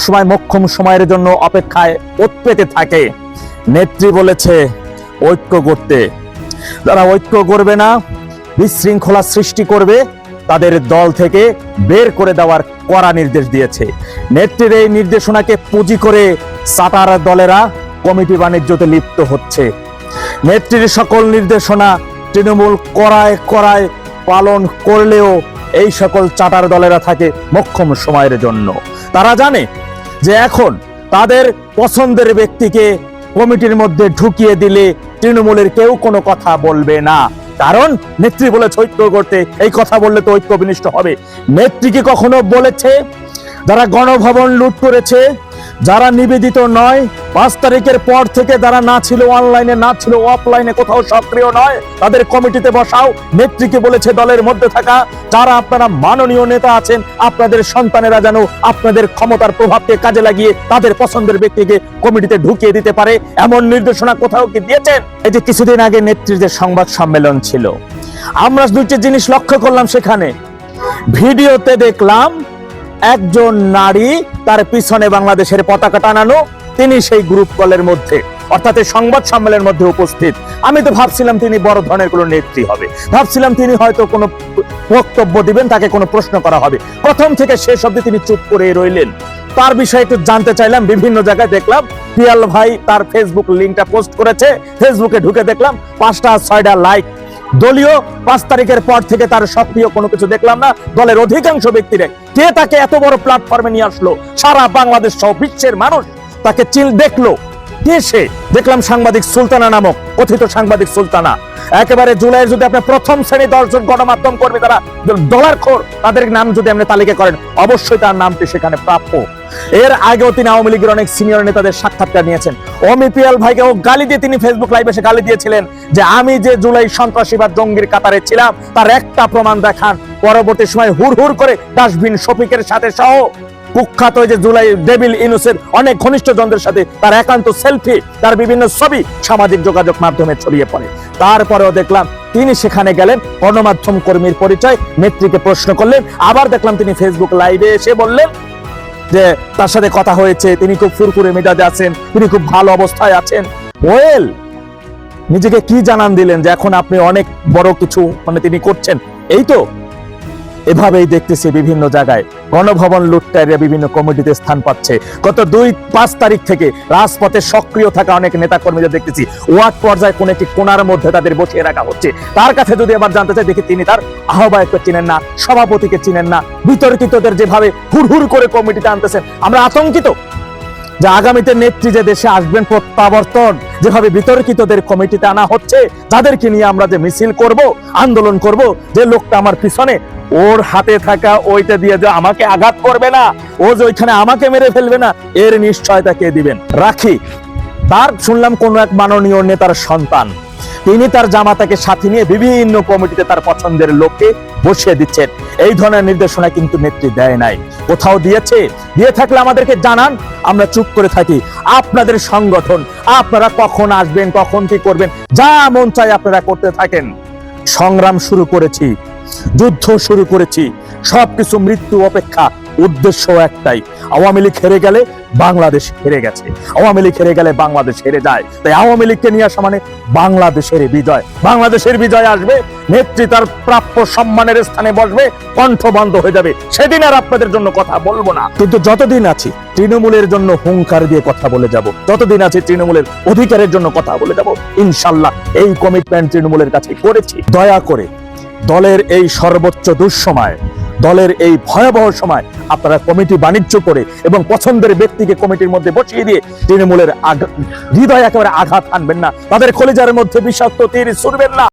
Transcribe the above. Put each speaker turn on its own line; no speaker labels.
সবসময় মোক্ষম সময়ের জন্য অপেক্ষায় ওত পেতে থাকে। নেত্রী বলেছে ঐক্য করতে, যারা ঐক্য করবে না, বিশৃঙ্খলা সৃষ্টি করবে, তাদের দল থেকে বের করে দেওয়ার কড়া নির্দেশ দিয়েছে। নেত্রীর এই নির্দেশনাকে পুঁজি করে চাটার দলেরা কমিটি বাণিজ্যতে লিপ্ত হচ্ছে। নেত্রীর সকল নির্দেশনা তৃণমূল কড়ায় কড়ায় পালন করলেও এই সকল চাটার দলেরা থাকে মোক্ষম সময়ের জন্য। তারা জানে যে এখন তাদের পছন্দের ব্যক্তিকে কমিটির মধ্যে ঢুকিয়ে দিলে তৃণমূলের কেউ কোনো কথা বলবে না, কারণ নেত্রী বলেছে ঐক্য করতে, এই কথা বললে তো ঐক্য বিনষ্ট হবে। নেত্রী কি কখনো বলেছে যারা গণভবন লুট করেছে, যারা নিবেদিত নয়, 5 তারিখের পর থেকে যারা না ছিল অনলাইনে, না ছিল অফলাইনে, কোথাও সক্রিয় নয়, তাদের কমিটিতে বসাও? নেত্রীকে বলেছে দলের মধ্যে থাকা যারা আপনারা মাননীয় নেতা আছেন, আপনাদের সন্তানেরা যেন আপনাদের ক্ষমতার প্রভাবকে কাজে লাগিয়ে তাদের পছন্দের ব্যক্তিকে কমিটিতে ঢুকিয়ে দিতে পারে, এমন নির্দেশনা কোথাও কি দিয়েছেন? এই যে কিছুদিন আগে নেত্রীর যে সংবাদ সম্মেলন ছিল, আমরা দুইটি জিনিস লক্ষ্য করলাম। সেখানে ভিডিওতে দেখলাম একজন নারী, তার পিছনে বাংলাদেশের পতাকা টানানো, তিনি সেই গ্রুপ কলের মধ্যে, অর্থাৎ এই সংবাদ সম্মেলনের মধ্যে উপস্থিত। আমি তো ভাবছিলাম তিনি বড় ধরনের কোনো নেত্রী হবে, ভাবছিলাম তিনি হয়তো কোনো বক্তব্য দিবেন, তাকে কোনো প্রশ্ন করা হবে। প্রথম থেকে শেষ অবধি তিনি চুপ করে রইলেন। তার বিষয়ে একটু জানতে চাইলাম, বিভিন্ন জায়গায় দেখলাম পিয়াল ভাই তার ফেসবুক লিঙ্কটা পোস্ট করেছে, ফেসবুকে ঢুকে দেখলাম 5টা-6টা লাইক। দলীয় 5 তারিখের পর থেকে তার সক্রিয় কোনো কিছু দেখলাম না। দলের অধিকাংশ ব্যক্তিরা কে তাকে এত বড় প্ল্যাটফর্মে নিয়ে আসলো, সারা বাংলাদেশ সহ বিশ্বের মানুষ তাকে দেখলো, কে সে? দেখলাম সাংবাদিক সুলতানা নামক, কথিত সাংবাদিক সুলতানা। একেবারে জুলাইয়ের যদি আপনি প্রথম শ্রেণী 10 জন গণমাধ্যম কর্মী তারা ডলারখোর, তাদের নাম যদি আপনি তালিকা করেন, অবশ্যই তার নামটি সেখানে প্রাপ্য। এর আগেও তিনি আওয়ামী লীগের অনেক সিনিয়র নেতাদের সাক্ষাৎকার নিয়েছেন। অমিপিয়াল ভাইকেও গালি দিয়ে তিনি ফেসবুক লাইভে এসে গালি দিয়েছিলেন যে আমি যে জুলাই সন্ত্রাসী বা জঙ্গির কাতারে ছিলাম তার একটা প্রমাণ দেখান। পরবর্তী সময় হুড় করে ডাস্টবিন শফিকের সাথে সহ কুখ্যাত যে জুলাই ডেভিল ইনুসের অনেক ঘনিষ্ঠ জনদের সাথে তার একান্ত সেলফি, তার বিভিন্ন ছবি সামাজিক যোগাযোগ মাধ্যমে ছড়িয়ে পড়ে। তারপরেও দেখলাম তিনি সেখানে গেলেন, গণমাধ্যম কর্মীর পরিচয়, নেত্রীকে প্রশ্ন করলেন। আবার দেখলাম তিনি ফেসবুক লাইভে এসে বললেন যে তার সাথে কথা হয়েছে, তিনি খুব ফুরফুরে মেজাজে আছেন, তিনি খুব ভালো অবস্থায় আছেন। ওয়েল, নিজেকে কি জানান দিলেন যে এখন আপনি অনেক বড় কিছু তিনি করছেন? এই তো এভাবেই দেখতেছি বিভিন্ন জায়গায় গণভবন লুটপাটের বিভিন্ন কমিটিতে স্থান পাচ্ছে। গত 2-5 তারিখ থেকে রাজপথে সক্রিয় থাকা অনেক নেতা কর্মীদের দেখতেছি ওয়ার্ড পর্যায়ে কোন একটি কোণার মধ্যে তাদের বসিয়ে রাখা হচ্ছে। তার কাছে যদি আবার জানতে চাই, দেখি তিনি তার আহ্বায়ককে চিনেন না, সভাপতিকে চিনেন না, বিতর্কিতদের যেভাবে হুড় করে কমিটিতে আনতেছেন, আমরা আতঙ্কিত যে আগামীতে নেত্রী যে দেশে আসবেন প্রত্যাবর্তন, যেভাবে বিতর্কিতদের কমিটিতে আনা হচ্ছে, যাদেরকে নিয়ে আমরা যে মিছিল করব, আন্দোলন করব, যে লোকটা আমার পিছনে, ওর হাতে থাকা ওইটা দিয়ে যে আমাকে আঘাত করবে না, ও যে ওইখানে আমাকে মেরে ফেলবে না, এর নিশ্চয়তা কে দিবেন? রাখি তার শুনলাম কোন এক মাননীয় নেতার সন্তান, তিনি তার জামাতাকে সাথে নিয়ে বিভিন্ন কমিটিতে তার পছন্দের লোককে বসিয়ে দিচ্ছেন। এই ধরনের নির্দেশনা কিন্তু নেত্রী দেয় নাই। কোথাও দিয়েছে? দিয়ে থাকলে আমাদেরকে জানান, আমরা চুপ করে থাকি। আপনাদের সংগঠন, আপনারা কখন আসবেন, কখন কি করবেন, যা মন চাই আপনারা করতে থাকেন। সংগ্রাম শুরু করেছি, যুদ্ধ শুরু করেছি, সবকিছু মৃত্যু অপেক্ষা, উদ্দেশ্য একটাই, আওয়ামী লীগ হেরে গেলে বাংলাদেশ হেরে গেছে, আওয়ামী লীগ হেরে গেলে বাংলাদেশ হেরে যায়। তাই আওয়ামী লীগকে নিয়ে আসা মানে বাংলাদেশের বিজয়, বাংলাদেশের বিজয় আসবে, নেত্রী তার প্রাপ্য সম্মানের স্থানে বসবে, কণ্ঠ বন্ধ হয়ে যাবে, সেদিন আর আপনাদের জন্য কথা বলবো না। কিন্তু যতদিন আছি তৃণমূলের জন্য হুঙ্কার দিয়ে কথা বলে যাব, যতদিন আছে তৃণমূলের অধিকারের জন্য কথা বলে যাব, ইনশাল্লাহ। এই কমিটমেন্ট তৃণমূলের কাছে করেছি। দয়া করে দলের এই সর্বোচ্চ দুঃসময়, দলের এই ভয়াবহ সময় আপনারা কমিটি বাণিজ্য করে এবং পছন্দের ব্যক্তিকে কমিটির মধ্যে বসিয়ে দিয়ে তৃণমূলের হৃদয় একেবারে আঘাত আনবেন না, তাদের কলিজার মধ্যে বিষাক্ত তীর ছুড়বেন না।